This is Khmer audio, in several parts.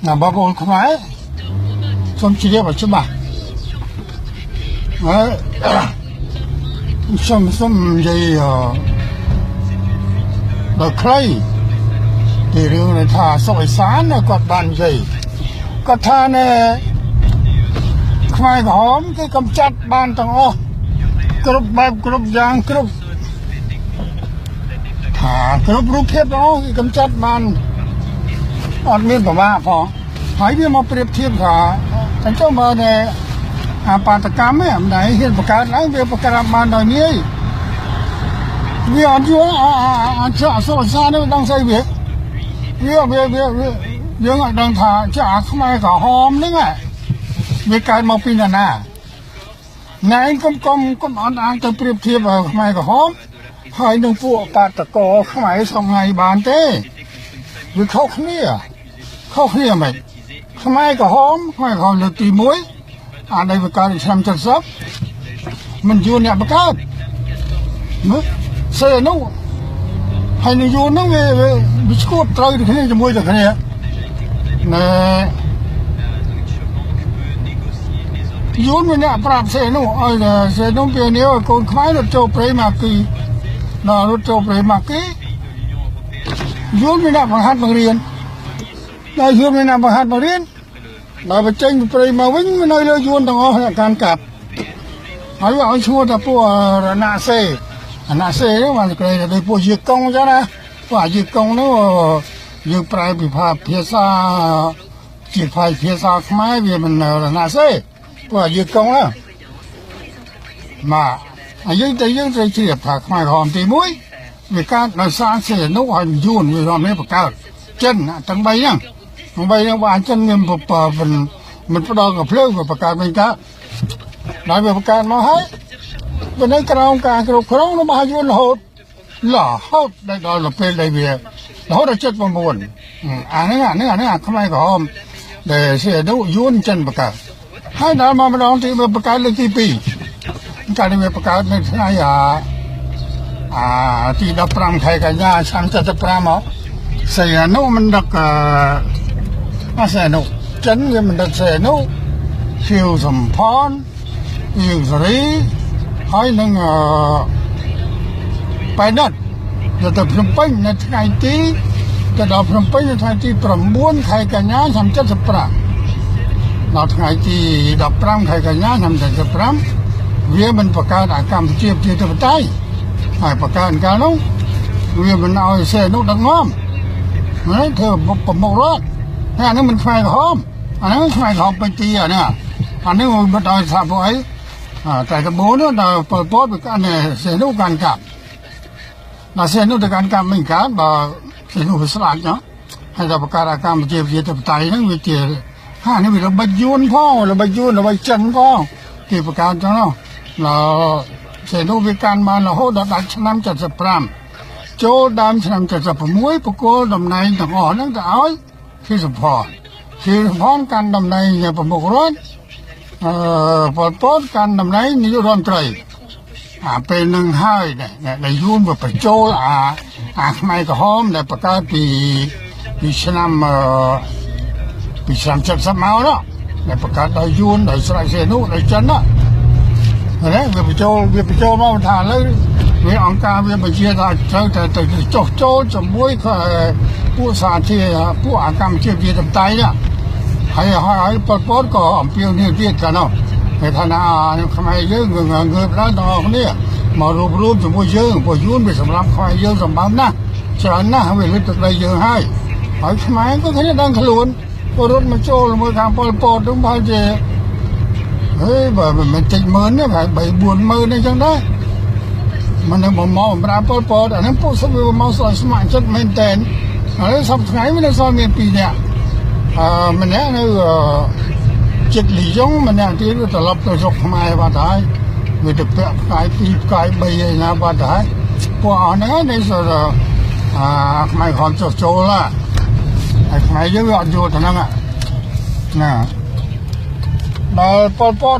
bà bố không phải xong chỉ để vào chứ bà xong gì đợt khay thì riêng này thả sỏi sáng này quạt bàn gì quạt tha này khai hóm cái cầm chặt bàn tầng ô cướp bạc cướp giang cướp thả cướp rút hết đó cái cầm chặt bàn ăn miên của bà phò hỏi đi mà bếp thiệp cả thành cho mà này bà ta cám ấy này hiện bạc cá lấy về bạc cá bàn đờiนี้vì anh chưa anh chưa số xa nó đang xây việc vì ngài đang thả chả không ai cả hòm đấy nghe vì cái màu pin là này công ăn từ bếp thiệp vào không ai cả hòm hai nông phụ bà ta có không ai xong ngày bàn thế vì khóc nè mày không ai cả hóm không ai còn được tì muối đây với cái làm chặt sấp mình vô nhà bác cát nữa xe nó hay là vô nó về biscuit trời được cái này cho muối được cái này nè vô mình nè prap xe nó về nếu con khai nó cho pre mà kỳ nó cho pre mà kỳ vô mình nè bằng hát bằng riêng đây vô mình nè bằng hát bằng riêng là bị tranh pre mà vĩnh nơi nơi vô tao là can cạp hỏi bảo chua là po nạ xe đó mà cái này po diệt công chứ nè quả diệt công nó diệt pre bị phá phía xa diệt phá phía xa máy vì mình là nạ xe quả diệt công đó mà dân chỉ phá máy hòm thì muối vì cái là sáng xe nó còn dùn vì hòm này bạc cao chân tầng bay nhá bây giờ bạn chân mình bắt đầu gặp lương và bạc mình cá nói về bạc nó hết bên đây cái ông cá cái nó bao nhiêu là hốt đây đó là bên đây về là hốt là chết vào buồn nữa không ai có để xe đấu yun chân bạc hai đó mà đó thì bạc lên tivi cái này bạc này thế này thì đập ram thay cái nhà sang chợ ram đó xe nó mình được xe nó chân cái mình đặt xe nó siêu sầm phòn nhiều rồi hỏi nên bài đất giờ tập phim pin là ngày tí giờ tập phim pin là ngày tí phần buôn khai cả nhà làm chất sập ra là ngày tí đập ram khai cả nhà làm chất sập ram vì mình phải cả đã cầm chia tập tay phải cả nó vì mình nói xe nó đang ngon đấy thưa một lót anh ấy mình phải hóm anh ấy phải hóm bên kia nè anh ấy mình bắt đầu làm vậy tại cái bố nó là bớt được cái này xe nó càng cặp là xe nó được càng cặp mình cá và xe nó phải sạch nhá hay là cả cam chia tập tay nó bị chia anh ấy bị nó bạch yun phong là bạch chân phong thì phải cả cho nó là xe nó bị can mà là hốt đặt năm chặt sập ram chỗ đam làm chặt sập muối bọc cô đầm này thằng họ nó đã khi sập phòn can đầm này nhà bọc rốt bọt can đầm này như ròn trờiเป็นหนึ่งให้ในยุ่นแบบโจไม่ก็หอมแต่ประกาศปีชนำจัดสมัยแล้วในประกาศในยุ่นในสลายเซนุในจันนะเนี่ยเวียบโจมาทานเลยเวียองการเวียบเชียร์แต่โจจมวยก็ผู้สาธิตผู้อาการเชียร์ทำไตเนี่ยให้ปอดก็เปรี้ยวเนี่ยเรียกกันเนาะในฐานะทำไมเยอะเงินร้านทองเนี่ยมารวมสมมติเยอะพอยุ่นไปสำหรับใครเยอะสำหรับนะฉันนะเวลาตัดอะไรเยอะให้ไอ้ทำไมก็แค่ดังขลุ่นพอรถมาโจลมาทางปอดต้องพายเจเฮ้ยแบบมันติดมือเนี่ยใบบุญมือเนี่ยจังได้มันเนี่ยมองมาปอดอันนั้นพวกสมัยมาสอนสมัยจัดเมนเทนอะไรสับไงไม่ได้สอนเมียปีเนี่ยมันเนี่ยจิตหลีจงมันเนี่ยที่เราตลบตัวจกมาบ้านไทยวิธีเปลี่ยนกายปีกายใบนะบ้านไทยพวกอันนั้นในส่วนไม่ขอโจละไอ้ไม่เยอะอยู่ทั้งนั้นอ่ะนะเราปอด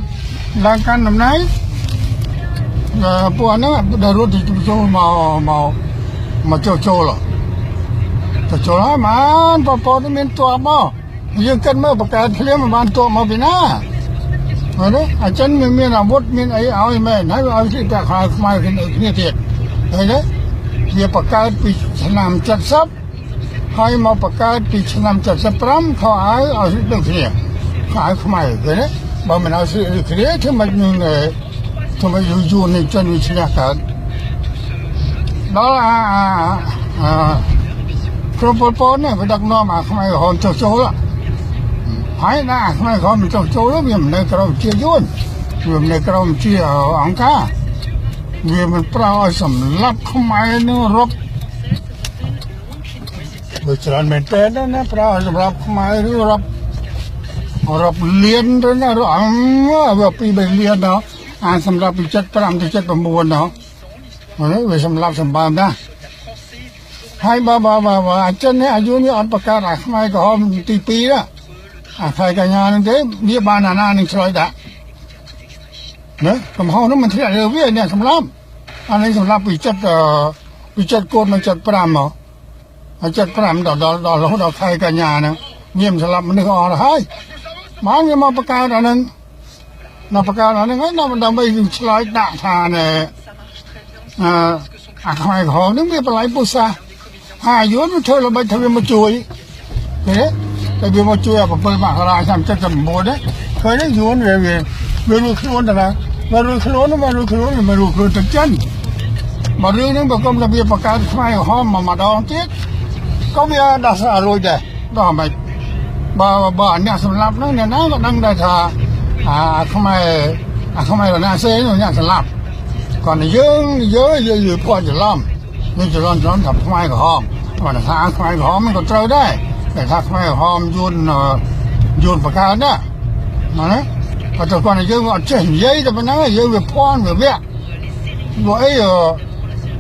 ร่างกายแบบไหนพวกนั้นเดินรถที่โจมาโจละโจละมันปอดนี่เป็นตัวบ้า យើងគិតមើលបង្កើតភ្លាមមិនបានតបមកពីណាណាអញ្ចឹងមានអាវុធមានអីឲ្យមែនហើយឲ្យទីតាខោខ្មែរគ្នាទៀតហើយណាវាបង្កើតពីឆ្នាំ70ហើយមកបង្កើតពីឆ្នាំ75ខោឲ្យដូចគ្នាខោខ្មែរឃើញទេបើមិនឲ្យគ្នាធ្វើមិនធ្វើមិនយូរនេះចិនវាឈ្នះកើតដល់ក្រុមពលពតនេះវាដឹកនាំអាខ្មែរក្រហមចុះចូលហើយណាខ្មែរក្រហមចុះចូលវាមិននៅក្រមជាយួនវាមិននៅក្រមជាអង្គការវាមិនប្រើឲ្យសម្លាប់ខ្មែរនឹងរົບវាច្រើនមែនតើណាប្រើឲ្យសម្លាប់ខ្មែរនឹងរົບលៀនទៅណាវាពី3លានដល់អាសម្រាប់ពី75ទៅ79ដល់ហើយវាសម្រាប់សម្បើមណាហើយបើអញ្ចឹងអាយុនេះអត់ប្រកាសអាខ្មែរក្រហមទី2ណាអាខែកញ្ញានឹងទេវាបានអាណានឹងឆ្លើយដាក់ណាកំហុសនោះមិនធ្លាក់លើវានេះសម្រាប់អានេះសម្រាប់ពី7កូនមក75មកហើយ75ដល់រហូតដល់ខែកញ្ញាហ្នឹងញាមសម្រាប់មនុស្សអស់ទៅហើយមកវាមកបង្កើតអាហ្នឹងនៅបង្កើតអាហ្នឹងហើយដើម្បីឆ្លើយដាក់ថាអាខ្មែរក្រហមហ្នឹងវាបល័យពុសាអាយុនោះធ្វើល្បិចធ្វើវាមកជួយឃើញទេតែវាមកជួយអា7មករាឆ្នាំ79ហ្នឹងឃើញទេយួនវារួចខ្លួនទៅណាវារួចខ្លួនទៅចិនមករឿងហ្នឹងបើគុំតែវាបង្កើតខ្មែរក្រហមមកម្ដងទៀតក៏វាដោះស្រាយរួចដែរដល់មិនបើអ្នកសម្លាប់ហ្នឹងអ្នកណាក៏ដឹងដែរថាអាខ្មែររណាសេនោះអ្នកសម្លាប់cònយើងพอจะล้อมนี่จะร้อนថាខ្មែរក្រហមគាត់ថាខ្មែរក្រហមมันក៏ត្រូវដែរតែថាខ្មែរក្រហមយួនបកាណាណាគាត់ទៅគាត់យើងអត់ចេះនិយាយតែប៉ុណ្ណឹងយើងវាភ័ន្តវាវាក់ព្រោះអី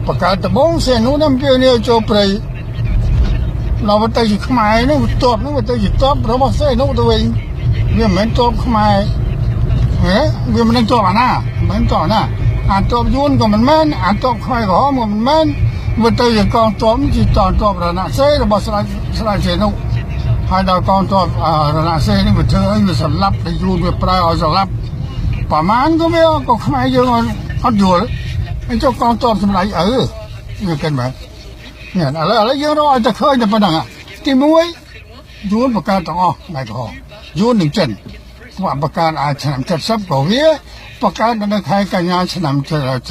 បកាតបងសេនោះនឹងវានេះចូលព្រៃដល់ទៅជាខ្មែរនោះតបនោះទៅជាតបរបស់សេនោះទៅវិញវាមិនមែនតបខ្មែរវាមិនតបអាណាមិនតបណាអាតបយួនក៏មិនមែនអាតបខ្មែរក្រហមក៏មិនមែនវាទៅជាកងទ័ពជាតបរណសេរីរបស់ស្រាយសេនោះហើយដល់កងទ័ពរណសេរីនេះវាធ្វើឲ្យវាសម្លាប់តែយួនវាប្រើឲ្យសម្លាប់ប្រមាណក៏ខ្មែរយើងអត់យល់ហើយចុះកងទ័ពសម្លាប់វាគិតមែននេះឥឡូវយើងរកឲ្យតែឃើញតែប៉ុណ្្នឹងទី1យួនបង្កើតទាំងអស់ខ្មែរក្រហមយួននឹងចិនបង្កើតឆ្នាំ70ក៏វាបង្កើតនៅខែកញ្ញាឆ្នាំ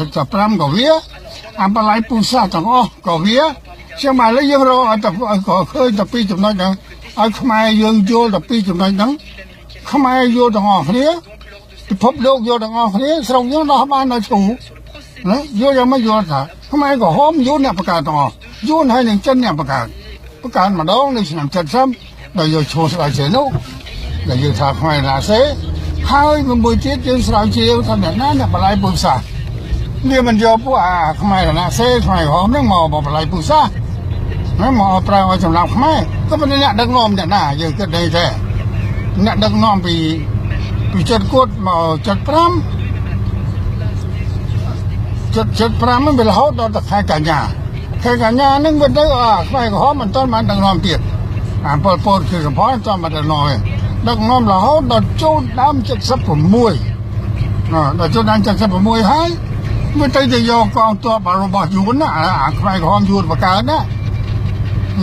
75ក៏វាអាបល័យពុសាទាំងអស់ក៏វាចឹងមកឥឡូវយើងរកឲ្យតែក៏ឃើញតែពីចំណុចហ្នឹងឲ្យខ្មែរយើងយល់តែពីចំណុចហ្នឹងខ្មែរយល់ទាំងអស់គ្នាពិភពលោកយល់ទាំងអស់គ្នាស្រុកយើងដោះបាននៅឈូណាយល់យ៉ាងម៉េចយល់ថាខ្មែរក្រហមយល់អ្នកបង្កើតទាំងអស់យល់ហើយនឹងចិនអ្នកបង្កើតម្ដងនៅឆ្នាំ70ដល់យកឈ្មោះស្រាវជ្រាវនោះដែលយើងថាខ្មែរណាសេហើយមួយទៀតយើងស្រាវជ្រាវថាអ្នកណាអ្នកបល័យពុសាវាមិនយកពួកខ្មែរណាសេខ្មែរក្រហមហ្នឹងមកបល័យពុសាហ្នឹងមកប្រើឲ្យសម្រាប់ខ្មែរក៏ប៉ុន្តែអ្នកដឹកនាំអ្នកណាយើងគិតដែរទេអ្នកដឹកនាំពីចិត្តគួតមក75ហ្នឹងវារហូតដល់ខែកញ្ញាហ្នឹងវាទៅខ្មែរក្រហមមិនទាន់បានដឹកនាំទៀតពលពតគឺកំផនតាមមកដឹកនាំដឹកនាំរហូតដល់ចូលដើម76ដល់ចូលដើម76ហើយវាទៅយកកងទ័ពរបស់យួនណាខ្មែរក្រហមយួនបកើណា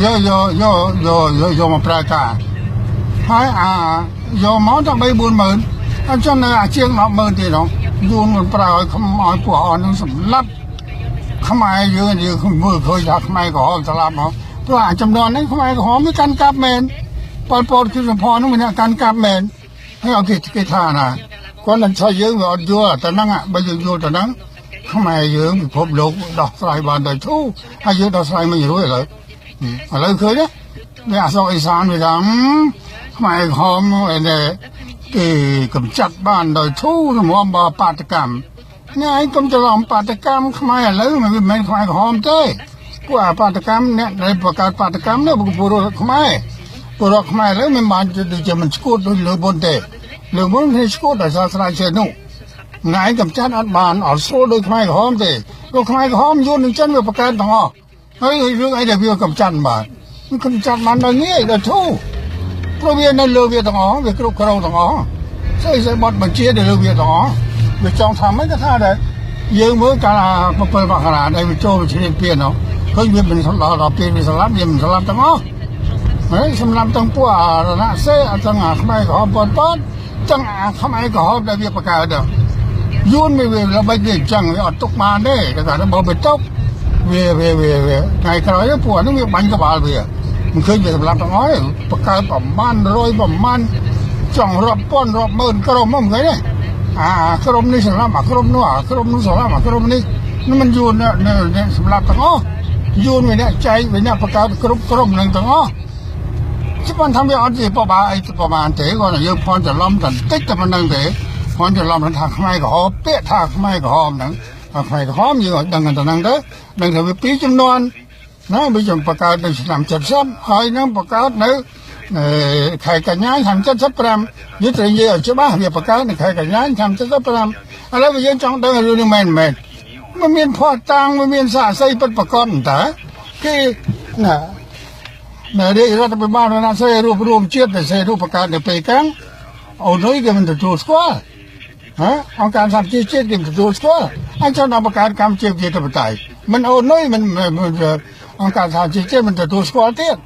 យកមកប្រើការហើយយកមកដល់3-4ម៉ឺនអញ្ចឹងនៅជាង100000ទៀតយួនមិនប្រើឲ្យឲ្យពួកអស់នឹងសម្លាប់ខ្មែរយើងមើលឃើញថាខ្មែរក្រហមស្លាប់មកព្រោះចំនួនហ្នឹងខ្មែរក្រហមវាកាន់កាប់មែនពលពតគឺសំផនហ្នឹងវាកាន់កាប់មែនហើយឲ្យគេថាណាគាត់នឹងថាយើងវាអត់យល់តែហ្នឹងបើយើងយល់តែហ្នឹងខ្មែរយើងពិភពលោកដោះស្រាយបានដោយធូរហើយយើងដោះស្រាយមិនរួចឥឡូវឃើញទេវាអសអេសានវាថាខ្មែរក្រហមគេកំចាត់បានដោយធូររំមបាតកម្មនេះឯងកុំច្រឡំបាតកម្មខ្មែរឥឡូវមិនមែនខ្មែរក្រហមទេពួកបាតកម្មអ្នកដែលបង្កើតបាតកម្មនោះពលរដ្ឋខ្មែរឥឡូវមិនបានជាមិនស្គួតដូចលើមុនទេលើមុនគេស្គួតដោយសារស្រាវជ្រាវនោះណែកំចាត់អត់បានអត់ស្រួលដូចខ្មែរក្រហមទេលោកខ្មែរក្រហមយួននឹងចិនវាបង្កើតទាំងអស់ហើយរឿងអីដែលវាកំចាត់បានកំចាត់បានដល់ងាយដល់ធូរ ព្រោះវានៅលើវាទាំងអស់វាគ្រប់គ្រងទាំងអស់ស្អីបត់បញ្ជាទៅលើវាទាំងអស់វាចង់ថាមិនក៏ថាដែរយើងមើលកាល7មករាដែលវាចូលឈ្នានពៀននោះឃើញវាមិនដល់ពេលវាស្លាប់វាមិនស្លាប់ទាំងអស់ហើយសម្រាប់ទាំងពួករណសេទាំងខ្មែរក្រហមប៉ុនប៉ុនទាំងខ្មែរក្រហមដែលវាបង្កើតទៅយួនវាល្បិចវាចឹងវាអត់ទុកបានទេតែថាបើទៅទុកវាថ្ងៃក្រោយពួកហ្នឹងវាបាញ់ក្បាលវាមិនឃើញវាសម្រាប់ទាំងអស់បង្កើតប្រមាណ100ប្រមាណចង់រាប់ពាន់រាប់ម៉ឺនក្រុមមកឃើញទេក្រុមនេះសម្រាប់ក្រុមនោះក្រុមនោះសម្រាប់ក្រុមនេះมันយួនសម្រាប់ទាំងអស់យួនវាចែកវាបង្កើតគ្រប់ក្រុមនឹងទាំងអស់ច្បាស់ថាវាអត់ទេបបាអីប្រហែលទេគាត់យើងផនច្រឡំតែតិចតែប៉ុណ្្នឹងទេផនច្រឡំថាខ្មែរក្រហមពាក្យថាខ្មែរក្រហមហ្នឹងខ្មែរក្រហមយើងដឹងតែហ្នឹងទៅដឹងថាវាពីរចំនួនណាវាចំបង្កើតនៅឆ្នាំ70ហើយនឹងបង្កើតនៅខែកញ្ញាឆ្នាំ75យើងត្រូវនិយាយឲ្យច្បាស់វាបង្កើតនៅខែកញ្ញាឆ្នាំ75ឥឡូវយើងចង់ដឹងរឿងនេះមែនមិនមានផោះតាំងមិនមានសាស័យពិតប្រកបតើគេណានៅរដ្ឋបាលណាសេរូបរួមជាតិដែលសេរូបបង្កើតនៅពេលកាំងអូនយគេមិនទទួលស្គាល់អង្គការសហជីវជាតិគេមិនទទួលស្គាល់ហើយចង់ដល់បង្កើតកម្មជាប្រជាធិបតេយ្យមិនអូនយមិនអង្គការសហជីវជាតិមិនទទួលស្គាល់ទៀត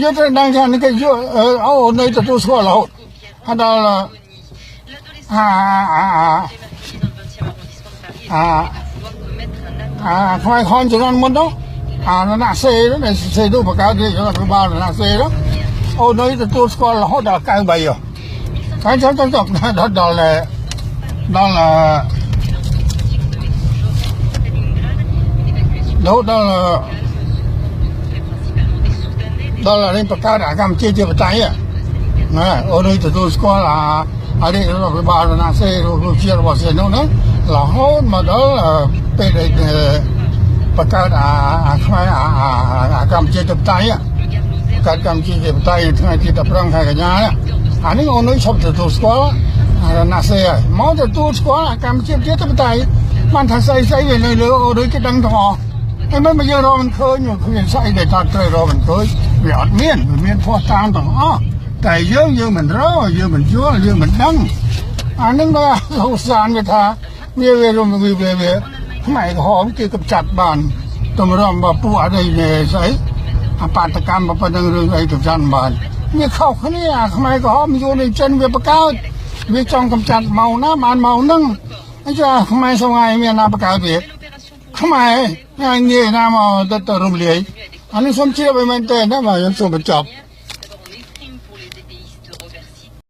យើងត្រូវដឹងថានេះគេយកអូនយទទួលស្គាល់រហូតហើយដល់ខ្មែរខនជំនាន់មុននោះណាសេនោះសេនោះបង្កើតនេះរដ្ឋបាលណាសេនោះអូនយទទួលស្គាល់រហូតដល់93ហើយចាំដល់នេះបង្កើតកម្មជាបតៃណាអូនយទទួលស្គាល់នេះរដ្ឋបាលណាសេរូបជារបស់សេនោះណារហូតមកដល់ពេលបង្កើតខ្មែរកម្មជាបតៃកើតកម្មជាបតៃថ្ងៃទី15ខែកញ្ញានេះអូនយឈប់ទទួលស្គាល់ណាសេមកទទួលស្គាល់កម្មជាបតៃបានថាស្អីវានៅលើអូនយគេដឹងទាំងអស់ហើយមិនយើងរកមិនឃើញគ្មានស្អីដែលថាត្រូវរកមិនឃើញវាអត់មានផោះតាំងទាំងអស់តែយើងមិនរកយើងមិនយល់យើងមិនដឹងហ្នឹងក៏លោកសានវាថាវាខ្មែរក្រហមគេកំចាត់បានតម្រាំបពួកអីស្អីបាតកម្មប៉ុណ្្នឹងរឿងអីកំចាត់បានវាខុសគ្នាខ្មែរក្រហមយួននេះចិនវាបង្កើតវាចង់កំចាត់មកណាបានមកហ្នឹងអញ្ចឹងខ្មែរសង្ហៃមានណាបង្កើតវាខ្មែរងាយណាមកទៅរំលាយអានេះសូមជឿឲ្យមែនទេណាបាទខ្ញុំសូមបញ្ចប់